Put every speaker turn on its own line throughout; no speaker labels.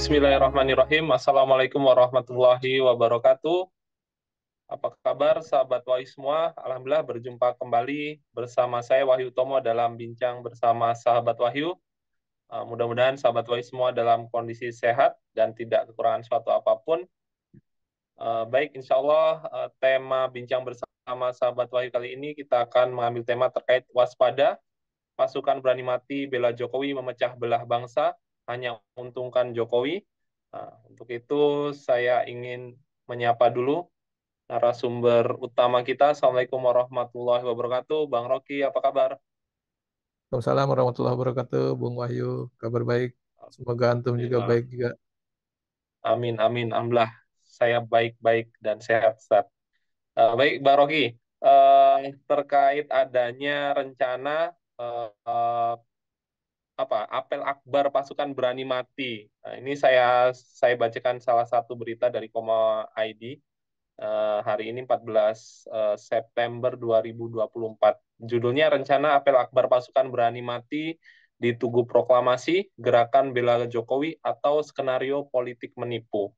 Bismillahirrahmanirrahim. Assalamualaikum warahmatullahi wabarakatuh. Apa kabar sahabat Wahyu semua? Alhamdulillah berjumpa kembali bersama saya Wahyu Tomo dalam bincang bersama sahabat Wahyu. Mudah-mudahan sahabat Wahyu semua dalam kondisi sehat dan tidak kekurangan suatu apapun. Baik, insya Allah tema bincang bersama sahabat Wahyu kali ini kita akan mengambil tema terkait waspada, pasukan berani mati bela Jokowi memecah belah bangsa, hanya untungkan Jokowi. Nah, untuk itu saya ingin menyapa dulu narasumber utama kita. Assalamualaikum warahmatullahi wabarakatuh. Bang Rocky, apa kabar?
Waalaikumsalam warahmatullahi wabarakatuh, Bung Wahyu. Kabar baik. Semoga antum juga
Alhamdulillah.
baik juga.
Amin, amin. Alhamdulillah. Saya baik-baik dan sehat, Ustaz. Baik, Bang Rocky. Terkait adanya rencana apel akbar pasukan berani mati. Nah, ini saya bacakan salah satu berita dari Koma ID hari ini 14 September 2024. Judulnya rencana apel akbar pasukan berani mati di Tugu Proklamasi, Gerakan Bela Jokowi atau skenario politik menipu.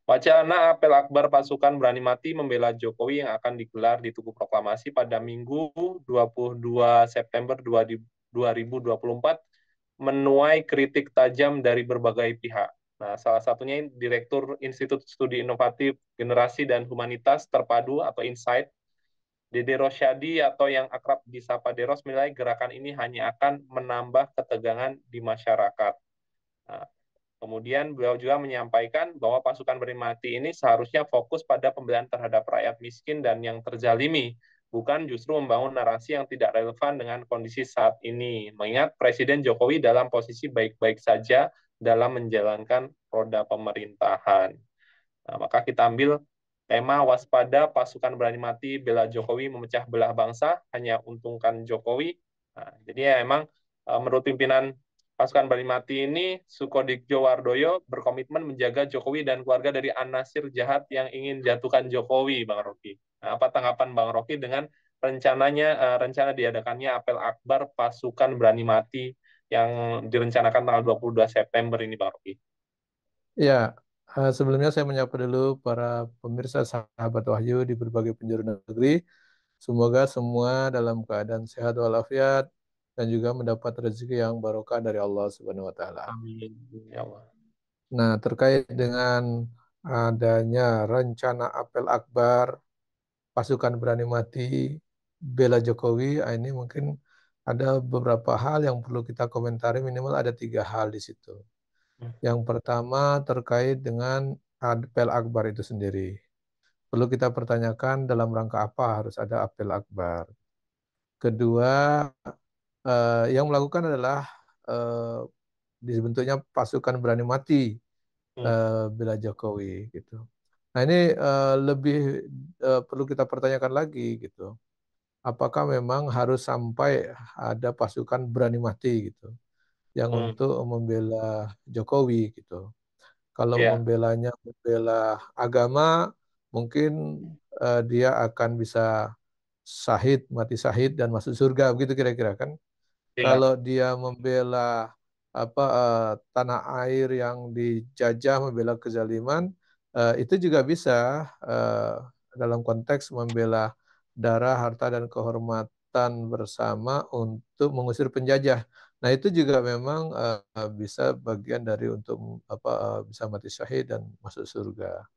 Wacana apel akbar pasukan berani mati membela Jokowi yang akan digelar di Tugu Proklamasi pada Minggu 22 September 2024 menuai kritik tajam dari berbagai pihak. Nah, salah satunya Direktur Institut Studi Inovatif Generasi dan Humanitas Terpadu atau Insight, Dede Rosyadi atau yang akrab disapa Deros menilai gerakan ini hanya akan menambah ketegangan di masyarakat. Nah, kemudian beliau juga menyampaikan bahwa pasukan Berimati ini seharusnya fokus pada pembelaan terhadap rakyat miskin dan yang terzalimi, bukan justru membangun narasi yang tidak relevan dengan kondisi saat ini. Mengingat Presiden Jokowi dalam posisi baik-baik saja dalam menjalankan roda pemerintahan. Nah, maka kita ambil tema waspada pasukan berani mati bela Jokowi memecah belah bangsa hanya untungkan Jokowi. Nah, jadi ya emang menurut pimpinan pasukan berani mati ini Sukodikjo Wardoyo berkomitmen menjaga Jokowi dan keluarga dari anasir jahat yang ingin jatuhkan Jokowi, Bang Rocky. Nah, apa tanggapan Bang Rocky dengan rencana diadakannya apel akbar pasukan berani mati yang direncanakan tanggal 22 September ini, Bang Rocky?
Ya, sebelumnya saya menyapa dulu para pemirsa sahabat Wahyu di berbagai penjuru negeri. Semoga semua dalam keadaan sehat walafiat dan juga mendapat rezeki yang barokah dari Allah Subhanahu wa taala.
Amin. Ya Allah.
Nah, terkait dengan adanya rencana apel akbar pasukan berani mati bela Jokowi, ini mungkin ada beberapa hal yang perlu kita komentari, minimal ada tiga hal di situ. Yang pertama terkait dengan apel akbar itu sendiri. Perlu kita pertanyakan dalam rangka apa harus ada apel akbar. Kedua, yang melakukan adalah eh, dibentuknya pasukan berani mati
Hmm.
bela Jokowi gitu. Nah ini lebih perlu kita pertanyakan lagi gitu. Apakah memang harus sampai ada pasukan berani mati gitu yang
Hmm.
untuk membela Jokowi gitu. Kalau
Ya,
membela agama, mungkin dia akan bisa syahid, mati syahid dan masuk surga, begitu kira-kira kan?
ya,
Kalau dia membela tanah air yang dijajah, membela kezaliman, itu juga bisa eh, dalam konteks membela darah, harta dan kehormatan bersama untuk mengusir penjajah. Nah, itu juga memang bisa bagian dari untuk bisa mati syahid dan masuk surga.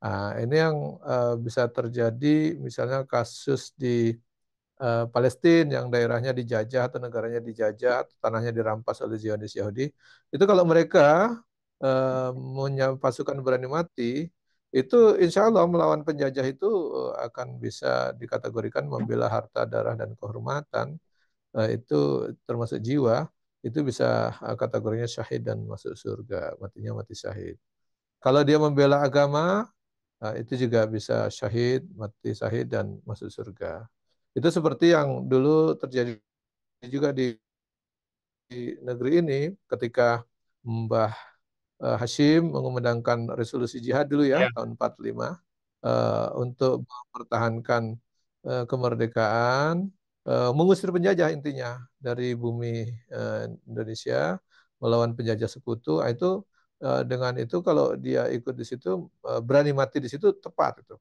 Nah, ini yang bisa terjadi misalnya kasus di Palestina yang daerahnya dijajah atau negaranya dijajah atau tanahnya dirampas oleh Zionis Yahudi, itu kalau mereka punya pasukan berani mati, itu insya Allah melawan penjajah itu akan bisa dikategorikan membela harta, darah, dan kehormatan, itu termasuk jiwa, itu bisa kategorinya syahid dan masuk surga, matinya mati syahid. Kalau dia membela agama, itu juga bisa syahid, mati syahid, dan masuk surga. Itu seperti yang dulu terjadi juga di negeri ini ketika Mbah Hashim mengumandangkan resolusi jihad dulu ya
ya,
tahun 45 untuk mempertahankan kemerdekaan, mengusir penjajah intinya dari bumi Indonesia melawan penjajah sekutu. Itu dengan itu kalau dia ikut di situ berani mati di situ tepat itu.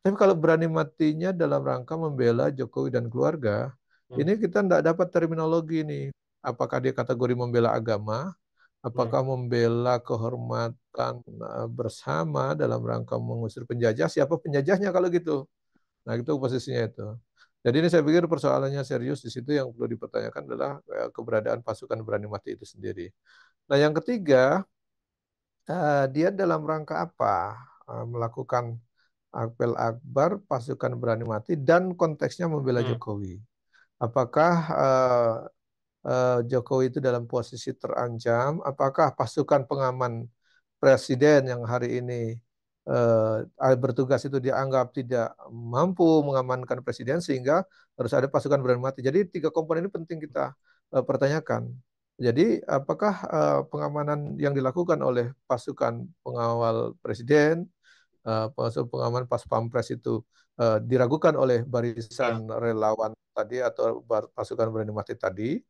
Tapi kalau berani matinya dalam rangka membela Jokowi dan keluarga,
Hmm.
ini kita tidak dapat terminologi nih. Apakah dia kategori membela agama,
Hmm.
apakah membela kehormatan bersama dalam rangka mengusir penjajah, siapa penjajahnya kalau gitu. Nah, itu posisinya itu. Jadi ini saya pikir persoalannya serius di situ yang perlu dipertanyakan adalah keberadaan pasukan berani mati itu sendiri. Nah, yang ketiga, dia dalam rangka apa melakukan apel akbar pasukan berani mati dan konteksnya membela
Hmm.
Jokowi. Apakah Jokowi itu dalam posisi terancam? Apakah pasukan pengaman presiden yang hari ini bertugas itu dianggap tidak mampu mengamankan presiden sehingga harus ada pasukan berani mati. Jadi tiga komponen ini penting kita pertanyakan. Jadi apakah pengamanan yang dilakukan oleh pasukan pengawal presiden, pasukan pengaman pas pampres itu diragukan oleh
Ya.
barisan relawan tadi atau pasukan berani mati tadi.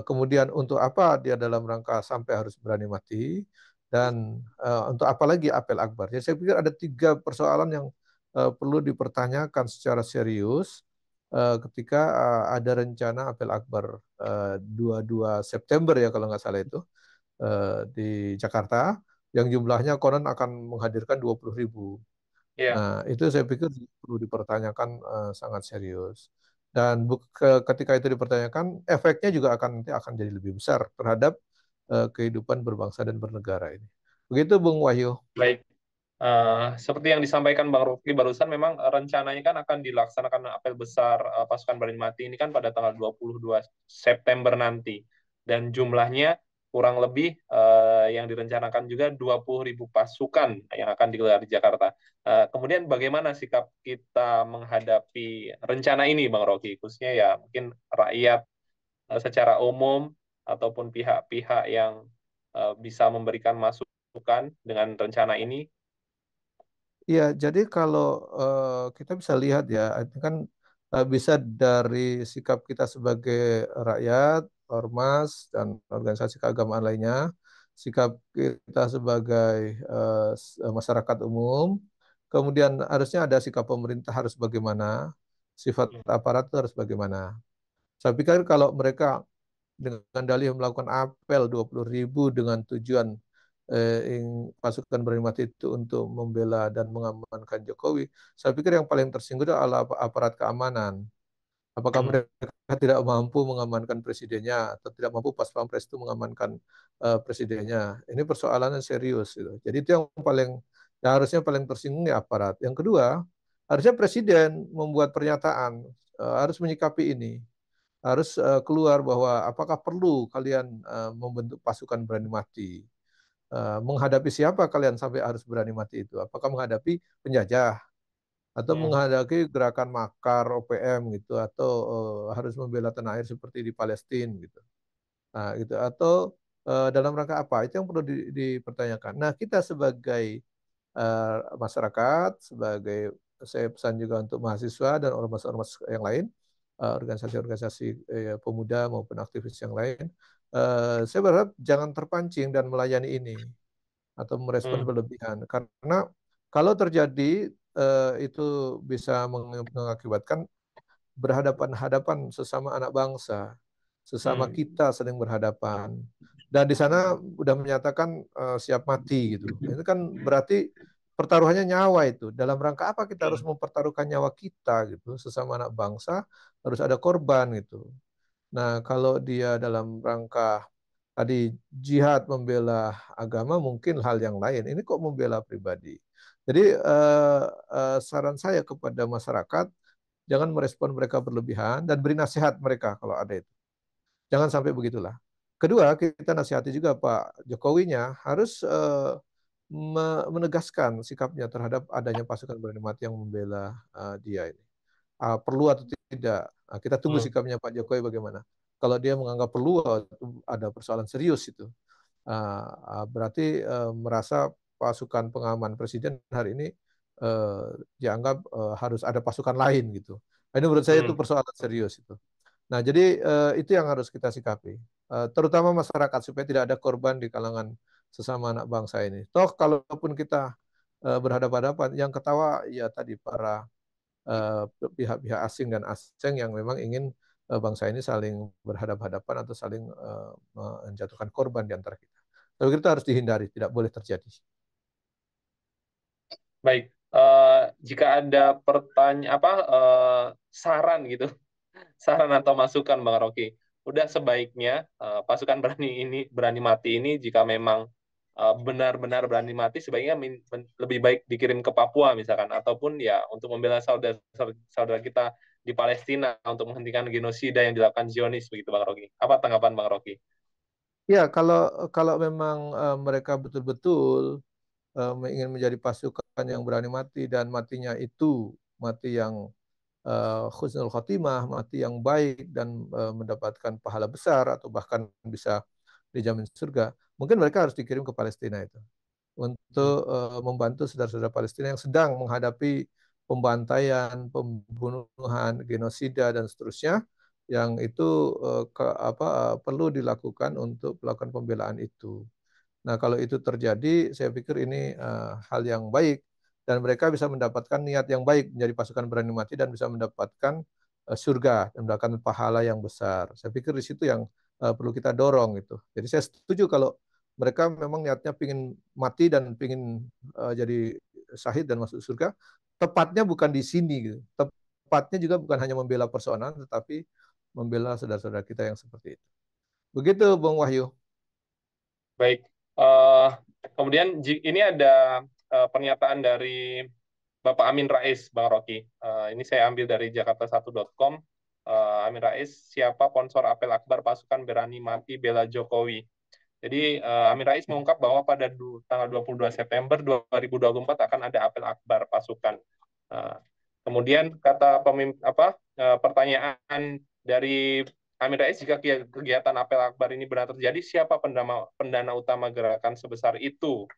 Kemudian untuk apa dia dalam rangka sampai harus berani mati dan untuk apa lagi apel akbar. Jadi saya pikir ada tiga persoalan yang perlu dipertanyakan secara serius ketika ada rencana apel akbar 22 September ya kalau nggak salah itu di Jakarta yang jumlahnya konon akan menghadirkan 20.000.
Ya.
Nah, itu saya pikir perlu dipertanyakan sangat serius. Dan ketika itu dipertanyakan, efeknya juga nanti akan jadi lebih besar terhadap kehidupan berbangsa dan bernegara ini. Begitu, Bung Wahyu.
Baik. Seperti yang disampaikan Bang Rufki barusan, memang rencananya kan akan dilaksanakan apel besar pasukan Berani Mati ini kan pada tanggal 22 September nanti. Dan jumlahnya kurang lebih yang direncanakan juga 20.000 pasukan yang akan digelar di Jakarta. Kemudian bagaimana sikap kita menghadapi rencana ini, Bang Rocky? Khususnya ya mungkin rakyat secara umum ataupun pihak-pihak yang bisa memberikan masukan dengan rencana ini.
Iya, jadi kalau kita bisa lihat ya, itu kan bisa dari sikap kita sebagai rakyat, ormas, dan organisasi keagamaan lainnya, sikap kita sebagai masyarakat umum, kemudian harusnya ada sikap pemerintah harus bagaimana, sifat aparat itu harus bagaimana. Saya pikir kalau mereka dengan dalih melakukan apel 20.000 dengan tujuan pasukan berani mati itu untuk membela dan mengamankan Jokowi, saya pikir yang paling tersinggung adalah aparat keamanan. Apakah
Hmm.
mereka tidak mampu mengamankan presidennya atau tidak mampu pas pampres itu mengamankan presidennya? Ini persoalannya serius gitu. Jadi itu yang yang harusnya paling tersinggung ya aparat. Yang kedua, harusnya presiden membuat pernyataan harus menyikapi ini harus keluar bahwa apakah perlu kalian membentuk pasukan berani mati. Menghadapi siapa kalian sampai harus berani mati itu? Apakah menghadapi penjajah atau
Hmm.
menghadapi gerakan makar OPM gitu atau harus membela tanah air seperti di Palestina gitu. Nah, gitu atau dalam rangka apa? Itu yang perlu dipertanyakan. Nah, kita sebagai masyarakat, sebagai saya pesan juga untuk mahasiswa dan ormas-ormas yang lain, organisasi-organisasi pemuda maupun aktivis yang lain, saya berharap jangan terpancing dan melayani ini atau merespon
Hmm.
berlebihan karena kalau terjadi itu bisa mengakibatkan berhadapan-hadapan sesama anak bangsa, sesama
Hmm.
kita sedang berhadapan. Dan di sana udah menyatakan siap mati gitu. Itu kan berarti pertaruhannya nyawa itu. Dalam rangka apa kita harus mempertaruhkan nyawa kita gitu, sesama anak bangsa harus ada korban gitu. Nah, kalau dia dalam rangka tadi jihad membela agama mungkin hal yang lain. Ini kok membela pribadi. Jadi saran saya kepada masyarakat jangan merespon mereka berlebihan dan beri nasihat mereka kalau ada itu. Jangan sampai begitulah. Kedua, kita nasihati juga Pak Jokowinya harus menegaskan sikapnya terhadap adanya pasukan berani mati yang membela dia ini. Perlu atau tidak? Kita tunggu
Hmm.
sikapnya Pak Jokowi bagaimana. Kalau dia menganggap perlu, ada persoalan serius itu. Berarti merasa pasukan pengaman presiden hari ini uh, dianggap harus ada pasukan lain gitu. Nah, ini menurut saya itu
Hmm.
persoalan serius itu. Nah, jadi itu yang harus kita sikapi, terutama masyarakat supaya tidak ada korban di kalangan sesama anak bangsa ini. Toh kalaupun kita berhadapan-hadapan, yang ketawa ya tadi para eh, pihak-pihak asing dan asing yang memang ingin bangsa ini saling berhadapan-hadapan atau saling menjatuhkan korban di antara kita. Tapi itu harus dihindari, tidak boleh terjadi.
Baik, jika ada pertanyaan saran gitu, saran atau masukan Bang Rocky, udah sebaiknya pasukan berani mati ini jika memang benar-benar berani mati sebaiknya lebih baik dikirim ke Papua misalkan ataupun ya untuk membela saudara saudara kita di Palestina untuk menghentikan genosida yang dilakukan Zionis begitu Bang Rocky. Apa tanggapan Bang Rocky?
Ya, kalau kalau memang mereka betul-betul ingin menjadi pasukan yang berani mati dan matinya itu mati yang husnul khotimah, mati yang baik dan mendapatkan pahala besar atau bahkan bisa dijamin surga, mungkin mereka harus dikirim ke Palestina itu
Hmm.
untuk membantu saudara-saudara Palestina yang sedang menghadapi pembantaian, pembunuhan, genosida dan seterusnya yang itu perlu dilakukan untuk melakukan pembelaan itu. Nah, kalau itu terjadi, saya pikir ini hal yang baik dan mereka bisa mendapatkan niat yang baik menjadi pasukan berani mati dan bisa mendapatkan surga dan mendapatkan pahala yang besar. Saya pikir di situ yang perlu kita dorong itu. Jadi saya setuju kalau mereka memang niatnya ingin mati dan ingin jadi syahid dan masuk surga. Tepatnya bukan di sini gitu. Tepatnya juga bukan hanya membela personal, tetapi membela saudara-saudara kita yang seperti itu. Begitu, Bung Wahyu.
Baik. Kemudian ini ada pernyataan dari Bapak Amin Rais, Bang Rocky. Ini saya ambil dari jakarta1.com. Amin Rais, siapa sponsor apel akbar pasukan berani mati bela Jokowi? Jadi Amin Rais mengungkap bahwa pada tanggal 22 September 2024 akan ada apel akbar pasukan. Uh, Kemudian kata pertanyaan dari Amin Rais, jika kegiatan apel akbar ini benar terjadi, siapa pendana utama gerakan sebesar itu?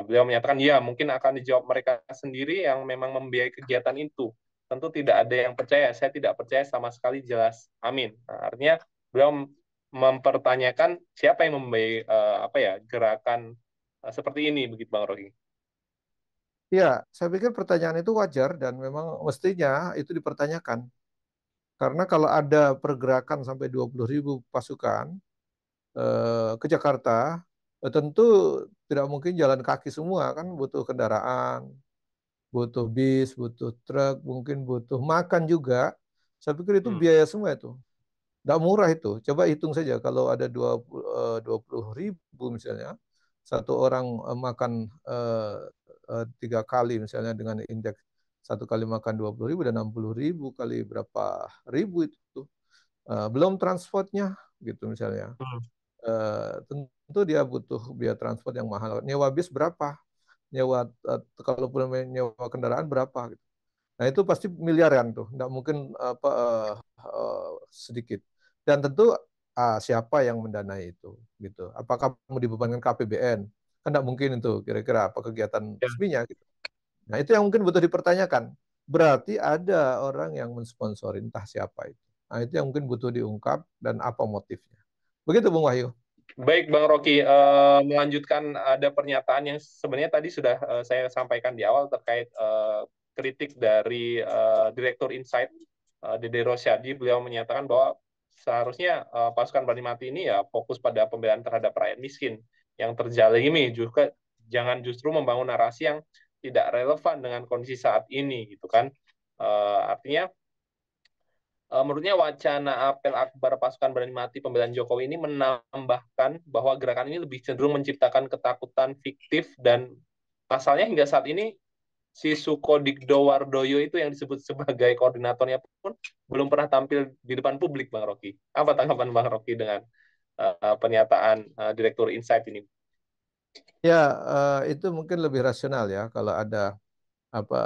Beliau menyatakan, ya mungkin akan dijawab mereka sendiri yang memang membiayai kegiatan itu. Tentu tidak ada yang percaya, saya tidak percaya sama sekali, jelas Amin. Artinya beliau mempertanyakan siapa yang membiayai gerakan seperti ini, begitu Bang Rogi.
Ya, saya pikir pertanyaan itu wajar dan memang mestinya itu dipertanyakan. Karena kalau ada pergerakan sampai 20.000 pasukan ke Jakarta, tentu tidak mungkin jalan kaki semua kan, butuh kendaraan, butuh bis, butuh truk, mungkin butuh makan juga. Saya pikir itu
Hmm.
biaya semua itu. Nggak murah itu. Coba hitung saja kalau ada 20.000 misalnya, satu orang makan 3 kali misalnya dengan indeks satu kali makan 20.000 dan 60.000 kali berapa ribu itu. Belum transportnya gitu misalnya.
Hmm.
Tentu dia butuh biaya transport yang mahal. Nyewa bis berapa? Nyewa kalau nyewa kendaraan berapa gitu. Nah, itu pasti miliaran tuh, nggak mungkin sedikit. Dan tentu siapa yang mendanai itu, gitu. Apakah mau dibebankan ke APBN? Kan nggak mungkin itu, kira-kira apa kegiatan
Ya.
resminya gitu. Nah, itu yang mungkin butuh dipertanyakan. Berarti ada orang yang mensponsori, entah siapa itu. Nah, itu yang mungkin butuh diungkap dan apa motifnya. Begitu, Bung Wahyu.
Baik, Bang Rocky, melanjutkan ada pernyataan yang sebenarnya tadi sudah saya sampaikan di awal terkait kritik dari Direktur Insight, Dede Rosyadi. Beliau menyatakan bahwa seharusnya pasukan Berani Mati ini ya fokus pada pembelaan terhadap rakyat miskin yang terjalimi, juga jangan justru membangun narasi yang tidak relevan dengan kondisi saat ini, gitu kan. Artinya menurutnya wacana apel akbar pasukan berani mati pembelaan Jokowi ini menambahkan bahwa gerakan ini lebih cenderung menciptakan ketakutan fiktif dan pasalnya hingga saat ini si Sukodigdo Wardoyo itu yang disebut sebagai koordinatornya pun belum pernah tampil di depan publik, Bang Rocky. Apa tanggapan Bang Rocky dengan pernyataan Direktur Insight ini?
Ya, itu mungkin lebih rasional ya kalau ada apa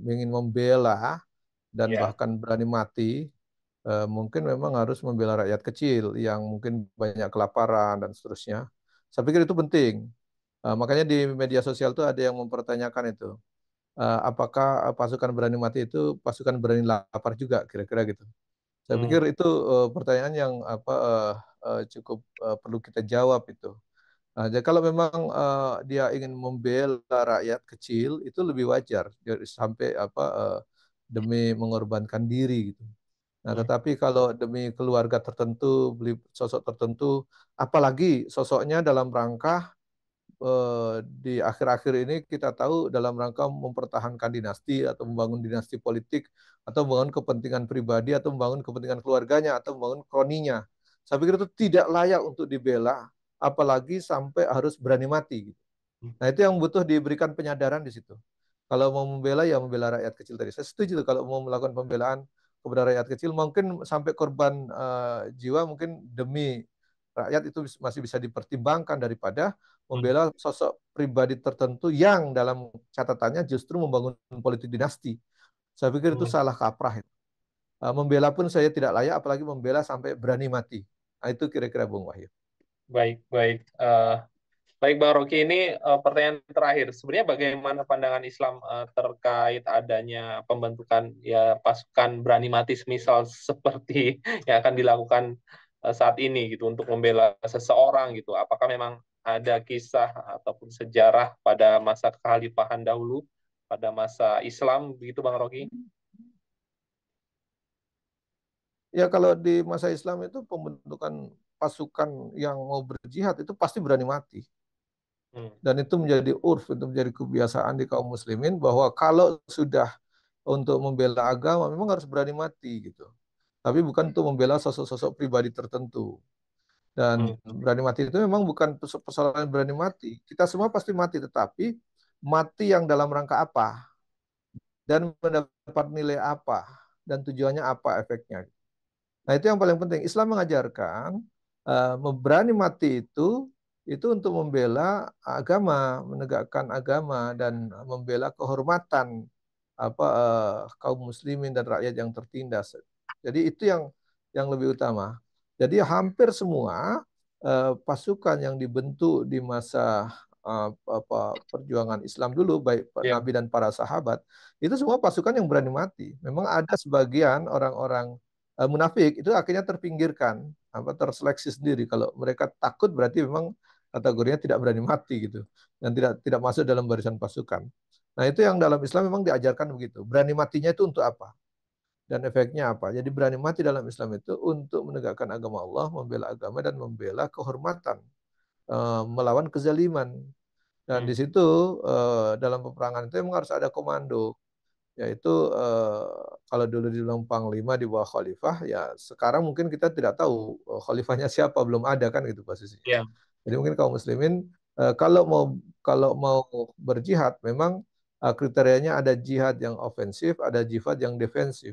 ingin membela dan
Ya.
bahkan berani mati, mungkin memang harus membela rakyat kecil yang mungkin banyak kelaparan dan seterusnya. Saya pikir itu penting. Makanya di media sosial tuh ada yang mempertanyakan itu. Apakah pasukan berani mati itu pasukan berani lapar juga, kira-kira gitu. Saya
Hmm.
pikir itu pertanyaan yang cukup perlu kita jawab itu. Nah, jadi kalau memang dia ingin membela rakyat kecil itu lebih wajar jadi sampai apa demi mengorbankan diri gitu. Nah,
Hmm.
tetapi kalau demi keluarga tertentu, beli sosok tertentu, apalagi sosoknya dalam rangka di akhir-akhir ini kita tahu dalam rangka mempertahankan dinasti atau membangun dinasti politik atau membangun kepentingan pribadi atau membangun kepentingan keluarganya atau membangun kroninya. Saya pikir itu tidak layak untuk dibela, apalagi sampai harus berani mati, gitu. Nah, itu yang butuh diberikan penyadaran di situ. Kalau mau membela ya membela rakyat kecil tadi. Saya setuju tuh kalau mau melakukan pembelaan kepada rakyat kecil mungkin sampai korban jiwa mungkin demi rakyat itu masih bisa dipertimbangkan daripada
Hmm.
membela sosok pribadi tertentu yang dalam catatannya justru membangun politik dinasti. Saya pikir itu
Hmm.
salah kaprah. Membela pun saya tidak layak apalagi membela sampai berani mati. Nah, itu kira-kira Bung Wahyu.
Baik, baik. Baik, Bang Rocky, ini pertanyaan terakhir. Sebenarnya bagaimana pandangan Islam terkait adanya pembentukan ya pasukan berani mati semisal seperti yang akan dilakukan saat ini gitu untuk membela seseorang gitu. Apakah memang ada kisah ataupun sejarah pada masa kekhalifahan dahulu, pada masa Islam begitu, Bang Rocky?
Ya kalau di masa Islam itu pembentukan pasukan yang mau berjihad itu pasti berani mati.
Hmm.
Dan itu menjadi urf, itu menjadi kebiasaan di kaum muslimin bahwa kalau sudah untuk membela agama memang harus berani mati gitu. Tapi bukan untuk membela sosok-sosok pribadi tertentu.
Hmm.
Dan berani mati itu memang bukan persoalan berani mati. Kita semua pasti mati, tetapi mati yang dalam rangka apa dan mendapat nilai apa dan tujuannya apa efeknya. Nah, itu yang paling penting. Islam mengajarkan berani mati itu untuk membela agama, menegakkan agama dan membela kehormatan kaum muslimin dan rakyat yang tertindas. Jadi itu yang lebih utama. Jadi hampir semua pasukan yang dibentuk di masa perjuangan Islam dulu, baik
Ya.
Nabi dan para sahabat, itu semua pasukan yang berani mati. Memang ada sebagian orang-orang munafik itu akhirnya terpinggirkan, terseleksi sendiri. Kalau mereka takut berarti memang kategorinya tidak berani mati gitu dan tidak masuk dalam barisan pasukan. Nah, itu yang dalam Islam memang diajarkan begitu. Berani matinya itu untuk apa? Dan efeknya apa? Jadi berani mati dalam Islam itu untuk menegakkan agama Allah, membela agama dan membela kehormatan, melawan kezaliman. Dan
Hmm.
di situ dalam peperangan itu memang harus ada komando, yaitu kalau dulu dibilang panglima di bawah khalifah, ya sekarang mungkin kita tidak tahu khalifahnya siapa, belum ada kan gitu posisinya.
Ya.
Jadi mungkin kaum muslimin kalau mau berjihad memang kriterianya ada jihad yang ofensif, ada jihad yang defensif.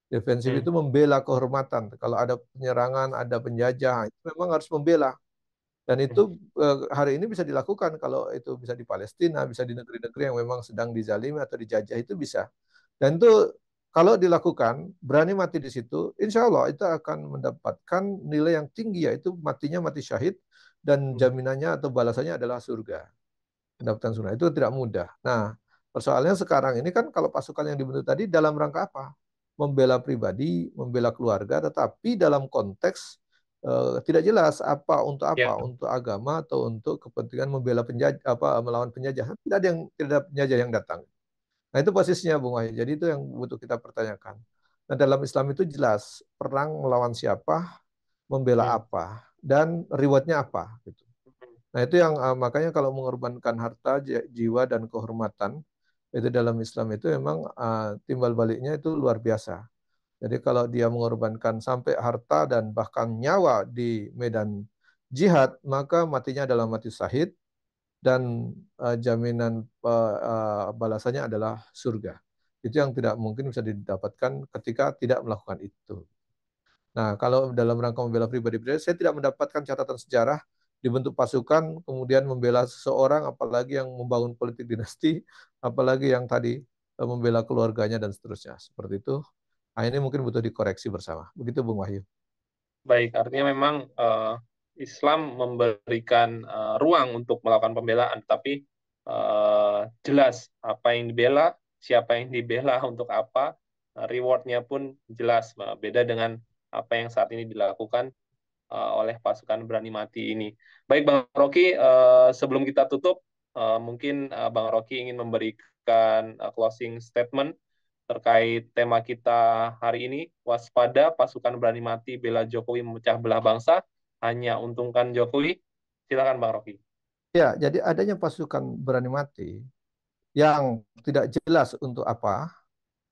Defensif
Hmm.
itu membela kehormatan. Kalau ada penyerangan, ada penjajah, itu memang harus membela. Dan
Hmm.
itu hari ini bisa dilakukan kalau itu bisa di Palestina, bisa di negeri-negeri yang memang sedang dizalimi atau dijajah itu bisa. Dan itu kalau dilakukan, berani mati di situ, insya Allah itu akan mendapatkan nilai yang tinggi, yaitu matinya mati syahid, dan
Hmm.
jaminannya atau balasannya adalah surga. Mendapatkan surga itu tidak mudah. Nah, persoalannya sekarang ini kan kalau pasukan yang dibentuk tadi dalam rangka apa? Membela pribadi, membela keluarga, tetapi dalam konteks tidak jelas
Ya.
apa, untuk agama atau untuk kepentingan membela penjajah, melawan penjajah. Tidak ada penjajah yang datang. Nah, itu posisinya Bung Wahyu. Jadi itu yang butuh kita pertanyakan. Nah, dalam Islam itu jelas perang melawan siapa, membela
Hmm.
apa, dan rewardnya apa gitu.
Hmm.
Nah, itu yang makanya kalau mengorbankan harta, jiwa dan kehormatan itu dalam Islam itu memang timbal baliknya itu luar biasa. Jadi kalau dia mengorbankan sampai harta dan bahkan nyawa di medan jihad, maka matinya adalah mati syahid dan jaminan balasannya adalah surga. Itu yang tidak mungkin bisa didapatkan ketika tidak melakukan itu. Nah, kalau dalam rangka membela pribadi-pribadi, saya tidak mendapatkan catatan sejarah dibentuk pasukan, kemudian membela seseorang, apalagi yang membangun politik dinasti, apalagi yang tadi membela keluarganya dan seterusnya. Seperti itu. Nah, ini mungkin butuh dikoreksi bersama. Begitu, Bung Wahyu.
Baik, artinya memang Islam memberikan ruang untuk melakukan pembelaan, tapi jelas apa yang dibela, siapa yang dibela, untuk apa, rewardnya pun jelas. Beda dengan apa yang saat ini dilakukan. oleh pasukan Berani Mati ini. Baik Bang Rocky, sebelum kita tutup, mungkin Bang Rocky ingin memberikan closing statement terkait tema kita hari ini, waspada pasukan Berani Mati bela Jokowi memecah belah bangsa, hanya untungkan Jokowi. Silakan Bang Rocky.
Ya, jadi adanya pasukan berani mati yang tidak jelas untuk apa,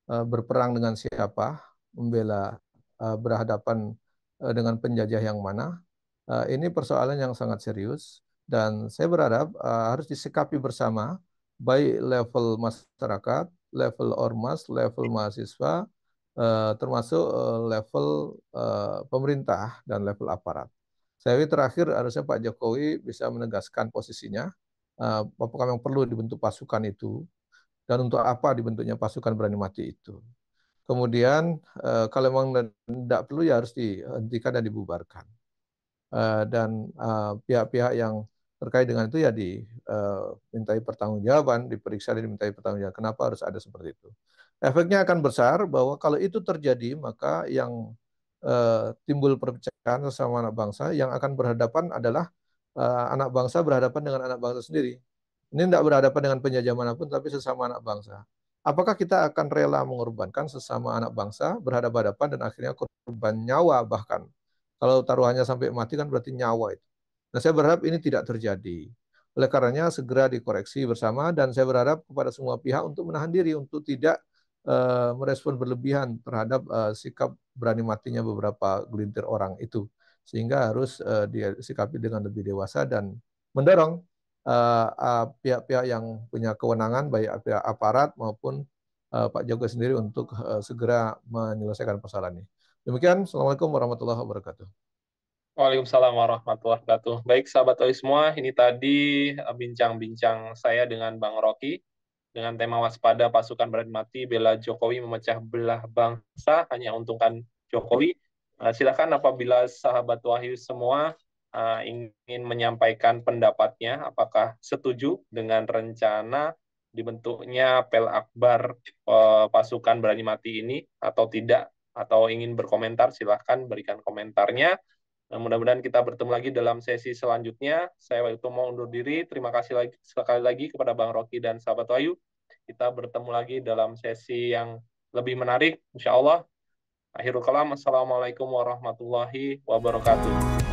berperang dengan siapa, membela, berhadapan dengan penjajah yang mana, ini persoalan yang sangat serius dan saya berharap harus disikapi bersama, baik level masyarakat, level ormas, level mahasiswa, termasuk level pemerintah dan level aparat. Saya terakhir harusnya Pak Jokowi bisa menegaskan posisinya, apakah memang perlu dibentuk pasukan itu dan untuk apa dibentuknya pasukan berani mati itu. Kemudian kalau memang tidak perlu ya harus dihentikan dan dibubarkan. Dan pihak-pihak yang terkait dengan itu ya dimintai pertanggungjawaban, diperiksa dan dimintai pertanggungjawaban. Kenapa harus ada seperti itu? Efeknya akan besar bahwa kalau itu terjadi maka yang timbul perpecahan sesama anak bangsa yang akan berhadapan adalah anak bangsa berhadapan dengan anak bangsa sendiri. Ini tidak berhadapan dengan penjajah manapun, tapi sesama anak bangsa. Apakah kita akan rela mengorbankan sesama anak bangsa berhadapan-hadapan dan akhirnya korban nyawa bahkan? Kalau taruhannya sampai mati kan berarti nyawa itu. Nah, saya berharap ini tidak terjadi. Oleh karenanya segera dikoreksi bersama dan saya berharap kepada semua pihak untuk menahan diri untuk tidak merespon berlebihan terhadap sikap berani matinya beberapa gelintir orang itu. Sehingga harus disikapi dengan lebih dewasa dan mendorong pihak-pihak yang punya kewenangan, baik pihak aparat maupun Pak Jokowi sendiri untuk segera menyelesaikan persoalan ini. Demikian, Assalamualaikum warahmatullahi wabarakatuh.
Waalaikumsalam warahmatullahi wabarakatuh. Baik, sahabat OI semua, ini tadi bincang-bincang saya dengan Bang Rocky dengan tema waspada pasukan berani mati bela Jokowi memecah belah bangsa hanya untungkan Jokowi. Silakan apabila sahabat Wahyu semua ingin menyampaikan pendapatnya, apakah setuju dengan rencana dibentuknya Pel Akbar pasukan berani mati ini atau tidak, atau ingin berkomentar, silahkan berikan komentarnya. Nah, mudah-mudahan kita bertemu lagi dalam sesi selanjutnya. Saya waktu mau undur diri. Terima kasih lagi sekali lagi kepada Bang Rocky dan sahabat Wahyu. Kita bertemu lagi dalam sesi yang lebih menarik, insya Allah. Akhirul kalam, Assalamualaikum warahmatullahi wabarakatuh.